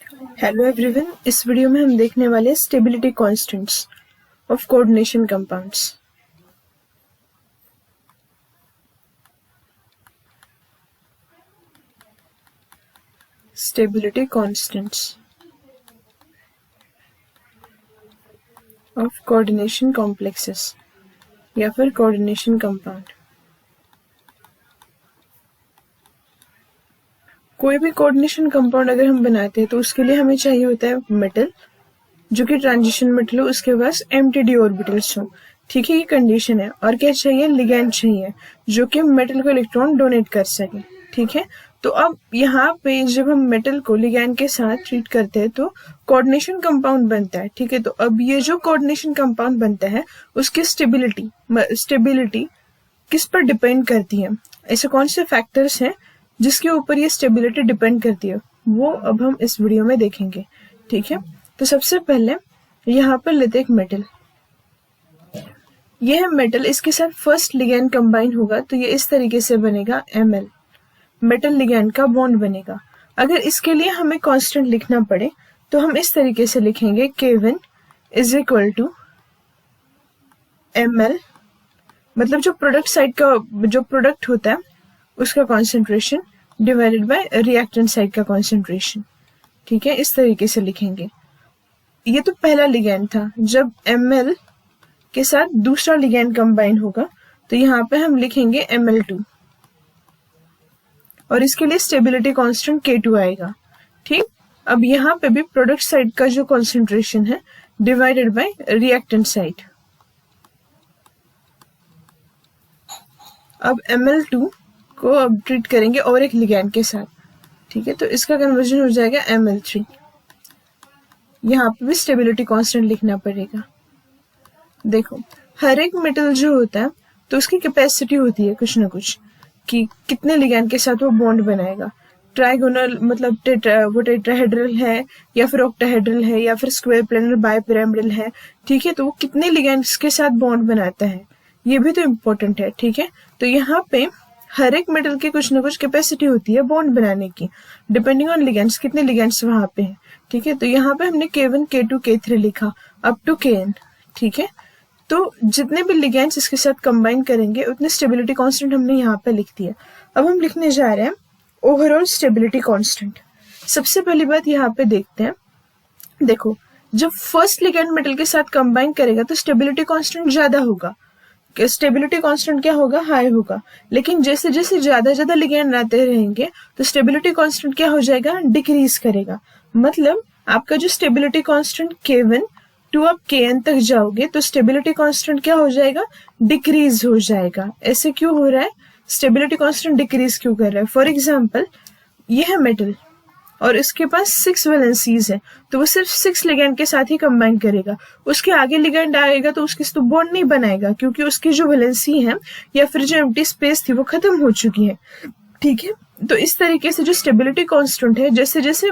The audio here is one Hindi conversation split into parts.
हेलो एवरीवन, इस वीडियो में हम देखने वाले stability constants of coordination compounds. Stability constants of coordination complexes या फिर कोऑर्डिनेशन कंपाउंड। कोई भी कोऑर्डिनेशन कंपाउंड अगर हम बनाते हैं तो उसके लिए हमें चाहिए होता है मेटल, जो कि ट्रांजिशन मेटल हो, उसके पास एम्प्टी ऑर्बिटल्स हो। ठीक है, ये कंडीशन है। और क्या चाहिए? लिगैंड चाहिए जो कि मेटल को इलेक्ट्रॉन डोनेट कर सके। ठीक है, तो अब यहाँ पे जब हम मेटल को लिगैंड के साथ ट्रीट करते हैं तो कोऑर्डिनेशन कंपाउंड बनता है। ठीक है, तो अब ये जो कोऑर्डिनेशन कंपाउंड बनता है उसकी स्टेबिलिटी किस पर डिपेंड करती है? ऐसे कौन से फैक्टर्स हैं जिसके ऊपर ये स्टेबिलिटी डिपेंड करती है, वो अब हम इस वीडियो में देखेंगे। ठीक है, तो सबसे पहले यहाँ पर लेते एक मेटल। यह है मेटल, इसके साथ फर्स्ट लिगैंड कंबाइन होगा तो ये इस तरीके से बनेगा Ml, मेटल लिगैंड का बॉन्ड बनेगा। अगर इसके लिए हमें कांस्टेंट लिखना पड़े तो हम इस तरीके से लिखेंगे K1 is equal to Ml, मतलब जो प्रोडक्ट साइड का जो प्रोडक्ट होता है उसका concentration divided by reactant side का कॉन्सेंट्रेशन। ठीक है, इस तरीके से लिखेंगे। ये तो पहला लिगैंड था। जब Ml के साथ दूसरा लिगैंड कंबाइन होगा तो यहाँ पे हम लिखेंगे Ml2 और इसके लिए स्टेबिलिटी कांस्टेंट K2 आएगा। ठीक, अब यहाँ पे भी प्रोडक्ट साइड का जो कॉन्सेंट्रेशन है डिवाइडेड बाय रिएक्टेंट साइड। अब Ml2 को अब ट्रीट करेंगे और एक लिगैंड के साथ। ठीक है, तो इसका कन्वर्जन हो जाएगा Ml3। यहाँ पे भी स्टेबिलिटी कांस्टेंट लिखना पड़ेगा। देखो, हर एक मेटल जो होता है तो उसकी कैपेसिटी होती है कुछ ना कुछ, कि कितने लिगैंड के साथ वो बॉन्ड बनाएगा। ट्राइगोनल मतलब वो टेट्राहेड्रल है या फिर ऑक्टाहेड्रल है या फिर स्क्वायर प्लेनर बाइपिरामिडल है। ठीक है, तो वो कितने लिगैंड्स के साथ बॉन्ड बनाता है ये भी तो इम्पोर्टेंट है। ठीक है, तो यहाँ पे हर एक मेटल की कुछ ना कुछ कैपेसिटी होती है बॉन्ड बनाने की, डिपेंडिंग ऑन लिगैंड्स, कितने लिगैंड्स वहां पे हैं। ठीक है, तो यहाँ पे हमने K1, K2, K3 लिखा अप टू Kn। ठीक है, तो जितने भी लिगैंड्स इसके साथ कंबाइन करेंगे उतने स्टेबिलिटी कांस्टेंट हमने यहाँ पे लिख दिया। अब हम लिखने जा रहे हैं ओवरऑल स्टेबिलिटी कांस्टेंट। सबसे पहली बात यहाँ पे देखते हैं। देखो, जब फर्स्ट लिगैंड मेटल के साथ कंबाइन करेगा तो स्टेबिलिटी कांस्टेंट ज्यादा होगा। स्टेबिलिटी कांस्टेंट क्या होगा? हाई होगा। लेकिन जैसे जैसे ज्यादा लिगैंड आते रहेंगे तो स्टेबिलिटी कांस्टेंट क्या हो जाएगा? डिक्रीज करेगा। मतलब आपका जो स्टेबिलिटी कांस्टेंट K1 टू आप Kn तक जाओगे तो स्टेबिलिटी कांस्टेंट क्या हो जाएगा? डिक्रीज हो जाएगा। ऐसे क्यों हो रहा है? स्टेबिलिटी कांस्टेंट डिक्रीज क्यों कर रहा है? फॉर एग्जाम्पल, ये है मेटल और इसके पास 6 वैलेंसीज है तो वो सिर्फ 6 लिगैंड के साथ ही कंबाइन करेगा। उसके आगे लिगैंड आएगा तो उसके तो बॉन्ड नहीं बनाएगा, क्योंकि उसकी जो वैलेंसी है या फिर जो एम्प्टी स्पेस थी वो खत्म हो चुकी है। ठीक है, तो इस तरीके से जो स्टेबिलिटी कांस्टेंट है, जैसे जैसे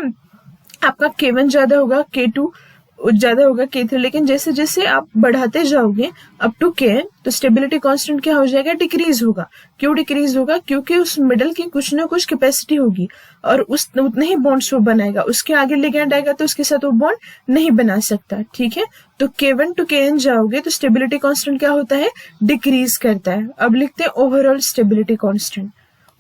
आपका K1 ज्यादा होगा, K2 ज्यादा होगा, K3, लेकिन जैसे जैसे आप बढ़ाते जाओगे अप टू Kn तो स्टेबिलिटी कांस्टेंट क्या हो जाएगा? डिक्रीज होगा। क्यों डिक्रीज होगा? क्योंकि उस मेटल की कुछ ना कुछ कैपेसिटी होगी और उतने ही बॉन्ड्स वो बनाएगा। उसके आगे लिगैंड आएगा तो उसके साथ वो बॉन्ड नहीं बना सकता। ठीक है, तो K1 टू Kn जाओगे तो स्टेबिलिटी कांस्टेंट क्या होता है? डिक्रीज करता है। अब लिखते हैं overall stability constant.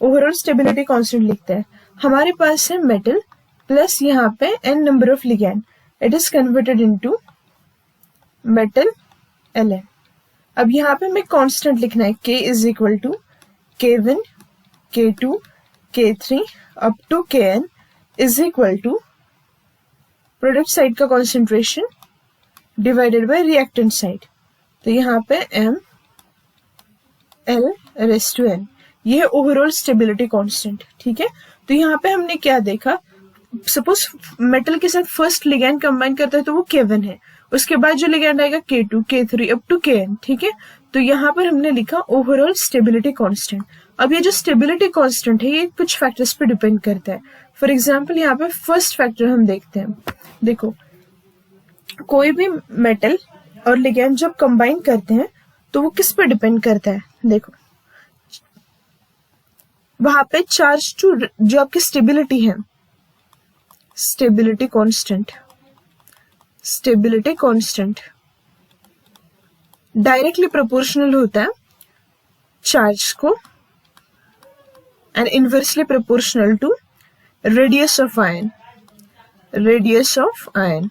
Overall stability constant लिखते हैं, हमारे पास है मेटल प्लस यहाँ पे n number of ligand, it is converted into metal Ln। अब यहाँ पे हमें कांस्टेंट लिखना है, K is equal to K1, K2, K3 up to Kn is equal to product side का concentration divided by reactant side. तो यहाँ पे Ml/n, ये है ओवरऑल स्टेबिलिटी कांस्टेंट। ठीक है, तो यहाँ पे हमने क्या देखा? सपोज मेटल के साथ फर्स्ट लिगैंड कंबाइन करता है तो वो K1 है, उसके बाद जो लिगैंड आएगा K2, K3 up to Kn। ठीक है, तो यहाँ पर हमने लिखा ओवरऑल स्टेबिलिटी कांस्टेंट। अब ये जो स्टेबिलिटी कांस्टेंट है ये कुछ फैक्टर्स पे डिपेंड करता है। फॉर एग्जांपल, यहाँ पे फर्स्ट फैक्टर हम देखते हैं। देखो, कोई भी मेटल और लिगैंड जब कंबाइन करते हैं तो वो किस पे डिपेंड करता है? देखो, वहां पे चार्ज टू जो आपकी स्टेबिलिटी है, stability constant, stability constant directly proportional होता है चार्ज को and inversely proportional to radius of ion, radius of ion.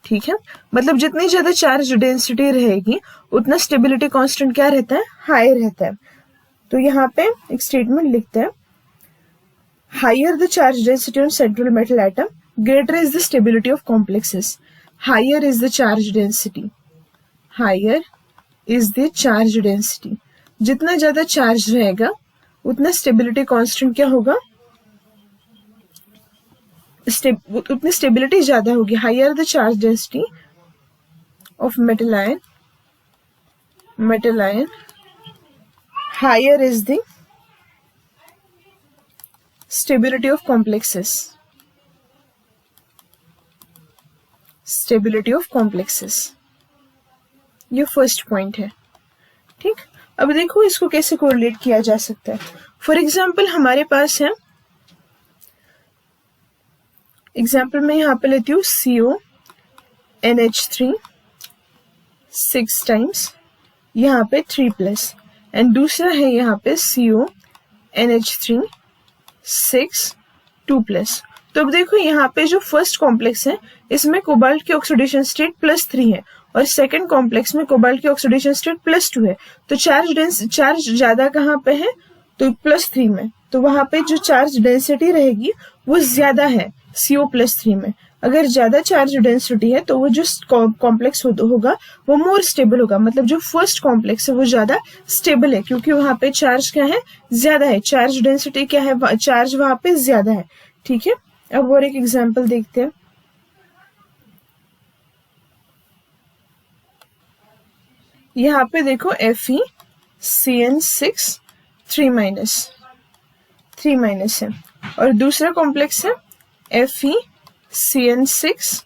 ठीक है, मतलब जितनी ज्यादा चार्ज डेंसिटी रहेगी उतना स्टेबिलिटी कांस्टेंट क्या रहता है, हाई रहता है। तो यहाँ पे एक स्टेटमेंट लिखते हैं, higher the charge density on central metal atom greater is the stability of complexes. Higher is the charge density, higher is the charge density, जितना ज्यादा चार्ज रहेगा उतना स्टेबिलिटी कांस्टेंट क्या होगा, उतनी स्टेबिलिटी ज्यादा होगी। Higher the charge density of metal ion, metal ion, higher is the stability of complexes, stability of complexes. ये फर्स्ट पॉइंट है। ठीक, अब देखो इसको कैसे कोरिलेट किया जा सकता है। फॉर एग्जाम्पल हमारे पास है, एग्जाम्पल में यहां पे लेती हूँ CO NH3 6 टाइम्स, यहाँ पे 3+ एंड दूसरा है यहाँ पे CO NH3 6 2+। तो अब देखो यहाँ पे जो फर्स्ट कॉम्प्लेक्स है इसमें कोबाल्ट की ऑक्सीडेशन स्टेट +3 है और सेकंड कॉम्प्लेक्स में कोबाल्ट की ऑक्सीडेशन स्टेट +2 है। तो चार्ज ज्यादा कहाँ पे है, तो +3 में, तो वहां पे जो चार्ज डेंसिटी रहेगी वो ज्यादा है CO+3 में। अगर ज्यादा चार्ज डेंसिटी है तो वो जो कॉम्प्लेक्स होगा वो मोर स्टेबल होगा, मतलब जो फर्स्ट कॉम्प्लेक्स है वो ज्यादा स्टेबल है क्योंकि वहां पे चार्ज क्या है, ज्यादा है, चार्ज डेंसिटी क्या है, चार्ज वहां पे ज्यादा है। ठीक है, अब और एक एग्जांपल देखते हैं। यहाँ पे देखो FeCN6 3- है और दूसरा कॉम्प्लेक्स है FeCN6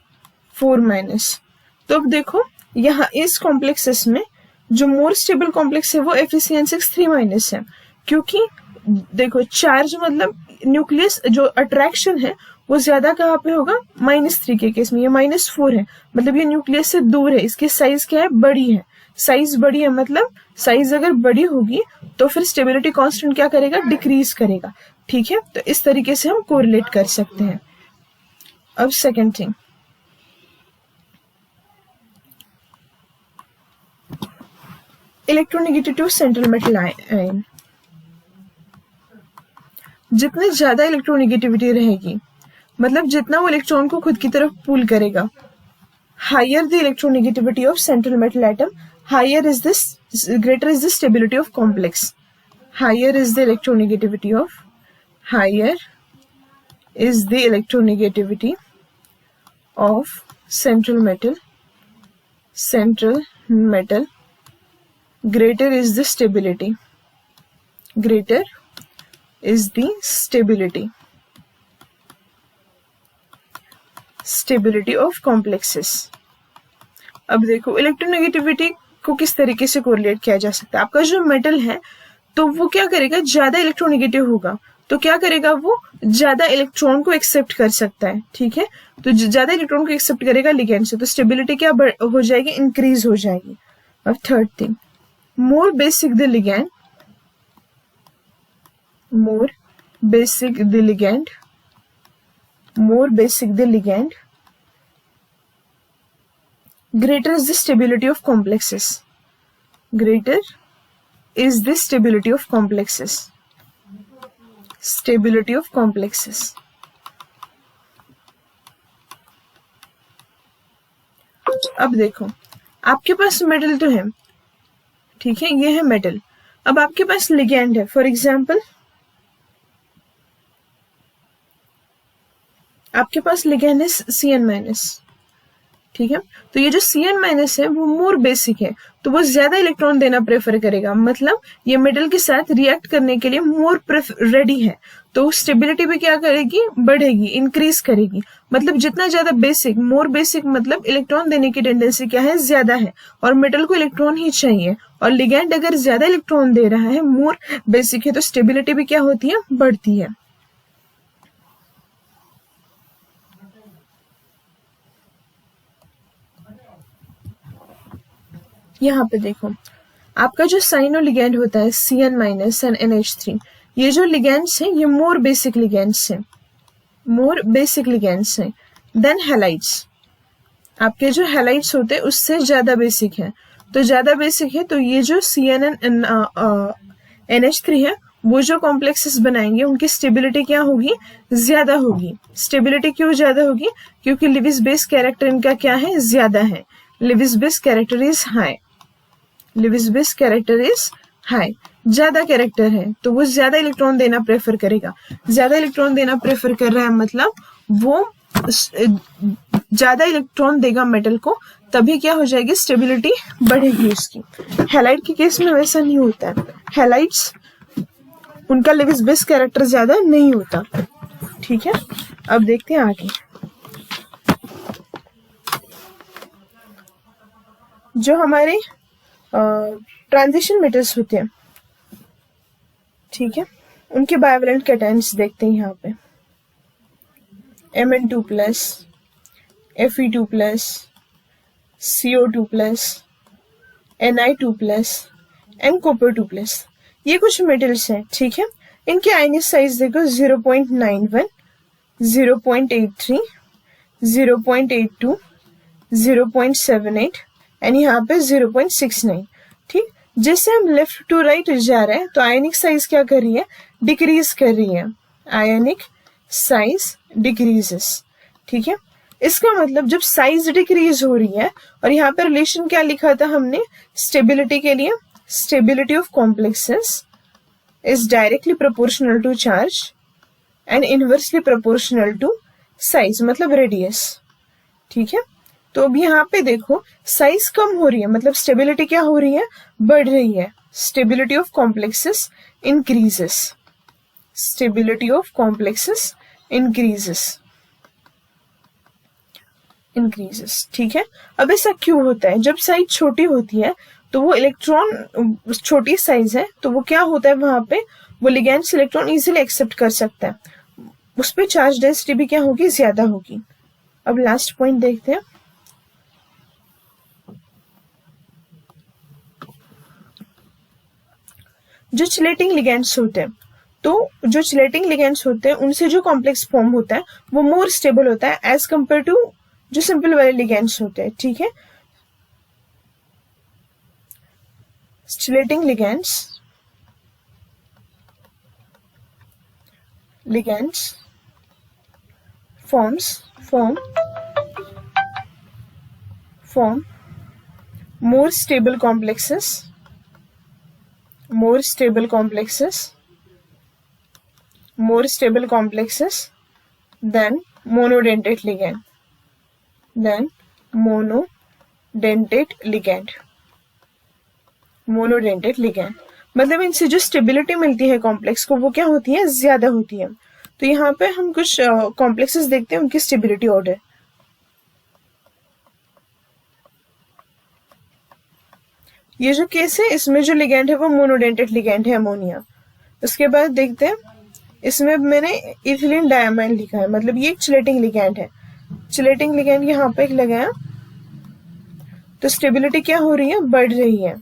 4-। तो अब देखो यहाँ इस कॉम्प्लेक्सेस में जो मोर स्टेबल कॉम्प्लेक्स है वो FeCN6 3- है, क्योंकि देखो चार्ज मतलब न्यूक्लियस जो अट्रैक्शन है वो ज्यादा कहाँ पे होगा, -3 के केस में, ये -4 है, मतलब ये न्यूक्लियस से दूर है, इसकी साइज क्या है, बड़ी है, साइज बड़ी है, मतलब साइज अगर बड़ी होगी तो फिर स्टेबिलिटी कांस्टेंट क्या करेगा, डिक्रीज करेगा। ठीक है, तो इस तरीके से हम कोरिलेट कर सकते हैं। अब second thing, electronegativity of central metal ion. जितनी ज्यादा इलेक्ट्रोनेगेटिविटी रहेगी, मतलब जितना वो इलेक्ट्रॉन को खुद की तरफ पुल करेगा, higher the electronegativity of central metal atom, higher is this, greater is the stability of complex. Higher is the electronegativity of, higher is the electronegativity of central metal, greater is the stability, greater is the stability of complexes। अब देखो इलेक्ट्रोनेगेटिविटी को किस तरीके से कोरिलेट किया जा सकता है। आपका जो मेटल है तो वो क्या करेगा, ज्यादा इलेक्ट्रोनेगेटिव होगा, तो क्या करेगा, वो ज्यादा इलेक्ट्रॉन को एक्सेप्ट कर सकता है। ठीक है, तो ज्यादा इलेक्ट्रॉन को एक्सेप्ट करेगा लिगेंड से, तो स्टेबिलिटी क्या हो जाएगी, इंक्रीज हो जाएगी। अब third thing, more basic the ligand, more basic the ligand, more basic the ligand, greater is the stability of complexes, greater is the stability of complexes, stability of complexes। अब देखो आपके पास मेटल तो है, ठीक है, ये है मेटल। अब आपके पास लिगेंड है, फॉर एग्जाम्पल आपके पास लिगेंड है Cn-, ठीक है, तो ये जो Cn- है वो मोर बेसिक है, तो वो ज्यादा इलेक्ट्रॉन देना प्रेफर करेगा, मतलब ये मेटल के साथ रिएक्ट करने के लिए मोर रेडी है, तो स्टेबिलिटी भी क्या करेगी, बढ़ेगी, इंक्रीज करेगी। मतलब जितना ज्यादा बेसिक, मोर बेसिक मतलब इलेक्ट्रॉन देने की टेंडेंसी क्या है, ज्यादा है, और मेटल को इलेक्ट्रॉन ही चाहिए, और लिगेंड अगर ज्यादा इलेक्ट्रॉन दे रहा है, मोर बेसिक है, तो स्टेबिलिटी भी क्या होती है, बढ़ती है। यहाँ पे देखो आपका जो साइनो लिगेंड होता है Cn- and NH3, ये जो लिगेंड्स हैं ये मोर बेसिक लिगेंड्स हैं, मोर बेसिक लिगेंड्स हैं देन हैलाइड्स। आपके जो हैलाइड्स होते हैं उससे ज्यादा बेसिक है, तो ज्यादा बेसिक है तो ये जो Cn and NH3 है वो जो कॉम्प्लेक्सेस बनाएंगे उनकी स्टेबिलिटी क्या होगी, ज्यादा होगी। स्टेबिलिटी क्यों ज्यादा होगी, क्योंकि लिविस बेस कैरेक्टर इनका क्या है, ज्यादा है। Lewis base character is high, Lewis base character is high, ज्यादा कैरेक्टर है तो वो ज्यादा इलेक्ट्रॉन देना प्रेफर करेगा। ज्यादा इलेक्ट्रॉन देना प्रेफर कर रहा है मतलब वो ज्यादा इलेक्ट्रॉन देगा मेटल को, तभी क्या हो जाएगी, स्टेबिलिटी बढ़ेगी उसकी। हैलाइड के केस में वैसा नहीं होता है, हैलाइड्स उनका लिविस बेस कैरेक्टर ज्यादा नहीं होता। ठीक है, अब देखते हैं आगे। जो हमारे ट्रांजिशन मेटल्स होते हैं, ठीक है, उनके बायोवेलेंट कैटायन्स देखते हैं यहाँ पे। Mn2+, Fe2+, CO2+, Ni2+ and Copper2+, ये कुछ मेटल्स हैं। ठीक है, इनके आयनिक साइज देखो 0.91, 0.83, 0.82, 0.78 एंड यहाँ पे 0.69। ठीक, जैसे हम लेफ्ट टू राइट जा रहे हैं तो आयनिक साइज क्या कर रही है, डिक्रीज कर रही है। आयनिक साइज डिक्रीजेस। ठीक है, इसका मतलब जब साइज डिक्रीज हो रही है, और यहाँ पे रिलेशन क्या लिखा था हमने स्टेबिलिटी के लिए, stability of complexes is directly proportional to charge and inversely proportional to size, मतलब रेडियस। ठीक है, तो अब यहाँ पे देखो साइज कम हो रही है मतलब स्टेबिलिटी क्या हो रही है, बढ़ रही है। Stability of complexes increases, stability of complexes increases, increases. ठीक है, अब ऐसा क्यों होता है, जब साइज छोटी होती है तो वो इलेक्ट्रॉन, छोटी साइज है तो वो क्या होता है वहां पे, वो लिगेंड्स इलेक्ट्रॉन इजीली एक्सेप्ट कर सकता है, उस पर चार्ज डेंसिटी भी क्या होगी, ज्यादा होगी। अब लास्ट पॉइंट देखते हैं। जो चिलेटिंग लिगेंड्स होते हैं, तो जो चिलेटिंग लिगेंड्स होते हैं उनसे जो कॉम्प्लेक्स फॉर्म होता है वो मोर स्टेबल होता है एज कंपेयर टू जो सिंपल वाले लिगेंड्स होते हैं। ठीक है, chelating ligands form more stable complexes than monodentate ligand। मतलब इनसे जो स्टेबिलिटी मिलती है कॉम्प्लेक्स को वो क्या होती है, ज्यादा होती है। तो यहाँ पे हम कुछ कॉम्प्लेक्सेस देखते हैं उनकी स्टेबिलिटी ऑर्डर। ये जो केस है इसमें जो लिगेंड है वो मोनोडेंटेट लिगेंड है, अमोनिया। उसके बाद देखते हैं, इसमें मैंने इथिलीन डायमाइन लिखा है, मतलब ये एक चिलेटिंग लिगेंड है। चिलेटिंग लिगेंड यहाँ पे एक लगाया तो स्टेबिलिटी क्या हो रही है, बढ़ रही है।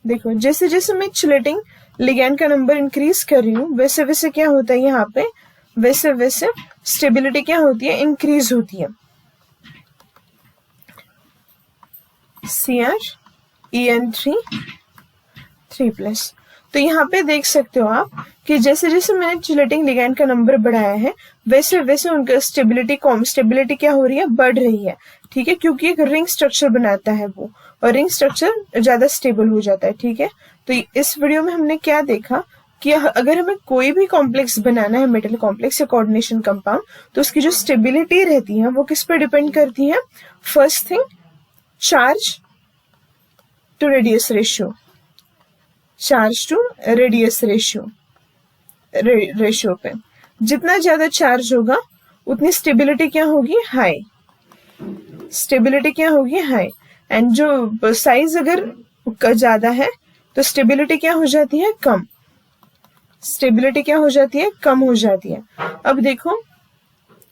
देखो जैसे जैसे मैं चिलेटिंग लिगेंड का नंबर इंक्रीज कर रही हूँ वैसे वैसे क्या होता है यहाँ पे, वैसे वैसे स्टेबिलिटी क्या होती है, इंक्रीज होती है। CrEn3 तो यहाँ पे देख सकते हो आप कि जैसे जैसे मैंने चिलेटिंग लिगेंड का नंबर बढ़ाया है वैसे वैसे उनका स्टेबिलिटी क्या हो रही है, बढ़ रही है। ठीक है, क्योंकि एक रिंग स्ट्रक्चर बनाता है वो, और रिंग स्ट्रक्चर ज्यादा स्टेबल हो जाता है। ठीक है, तो इस वीडियो में हमने क्या देखा कि अगर हमें कोई भी कॉम्प्लेक्स बनाना है, मेटल कॉम्प्लेक्स या कोऑर्डिनेशन कंपाउंड, तो उसकी जो स्टेबिलिटी रहती है वो किस पे डिपेंड करती है, first thing charge to radius ratio, ratio पे जितना ज्यादा चार्ज होगा उतनी स्टेबिलिटी क्या होगी, हाई। एंड जो साइज अगर ज्यादा है तो स्टेबिलिटी क्या हो जाती है, कम। कम हो जाती है। अब देखो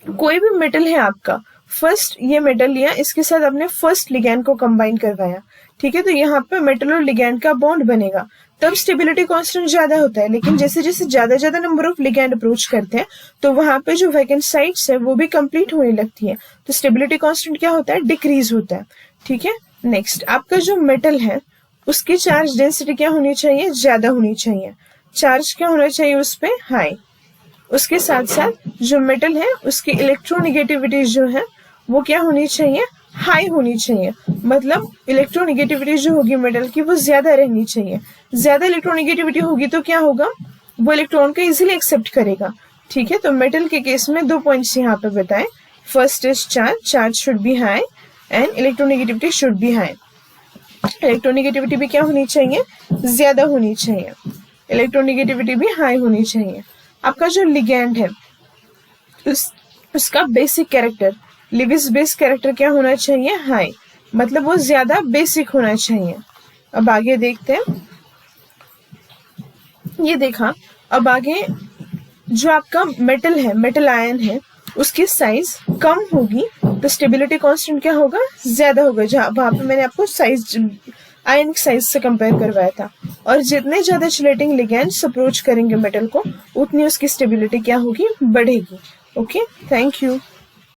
कोई भी मेटल है आपका, फर्स्ट ये मेटल लिया, इसके साथ अपने फर्स्ट लिगैंड को कंबाइन करवाया, ठीक है, तो यहाँ पे मेटल और लिगैंड का बॉन्ड बनेगा, तब स्टेबिलिटी कांस्टेंट ज्यादा होता है। लेकिन जैसे जैसे ज्यादा नंबर ऑफ लिगैंड अप्रोच करते हैं तो वहां पे जो वैकेंट साइट्स है वो भी कंप्लीट होने लगती है, तो स्टेबिलिटी कांस्टेंट क्या होता है, डिक्रीज होता है, ठीक है। नेक्स्ट, आपका जो मेटल है उसकी चार्ज डेंसिटी क्या होनी चाहिए, ज्यादा होनी चाहिए, चार्ज क्या होना चाहिए उस पे, हाई। उसके साथ साथ जो मेटल है उसकी इलेक्ट्रोनेगेटिविटी जो है वो क्या होनी चाहिए, हाई होनी चाहिए, मतलब इलेक्ट्रोनेगेटिविटी जो होगी मेटल की वो ज्यादा रहनी चाहिए। ज्यादा इलेक्ट्रोनेगेटिविटी होगी तो क्या होगा, वो इलेक्ट्रॉन को इजीली एक्सेप्ट करेगा, ठीक है। तो मेटल के केस में 2 पॉइंट्स यहाँ पे बताएं, first is charge should be high and electronegativity should be high. Electronegativity भी क्या होनी चाहिए, ज्यादा होनी चाहिए, इलेक्ट्रोनेगेटिविटी भी हाई होनी चाहिए। आपका जो लिगैंड है उसका basic character, Lewis base character क्या होना चाहिए, हाई, मतलब वो ज्यादा बेसिक होना चाहिए। अब आगे देखते हैं, ये देखा, अब आगे जो आपका मेटल है, मेटल आयन है, उसकी साइज कम होगी तो स्टेबिलिटी कांस्टेंट क्या होगा, ज्यादा होगा, जहां वहां पे मैंने आपको साइज आयनिक साइज से कंपेयर करवाया था। और जितने ज्यादा चिलेटिंग लिगैंड्स अप्रोच करेंगे मेटल को उतनी उसकी स्टेबिलिटी क्या होगी, बढ़ेगी। Okay, thank you.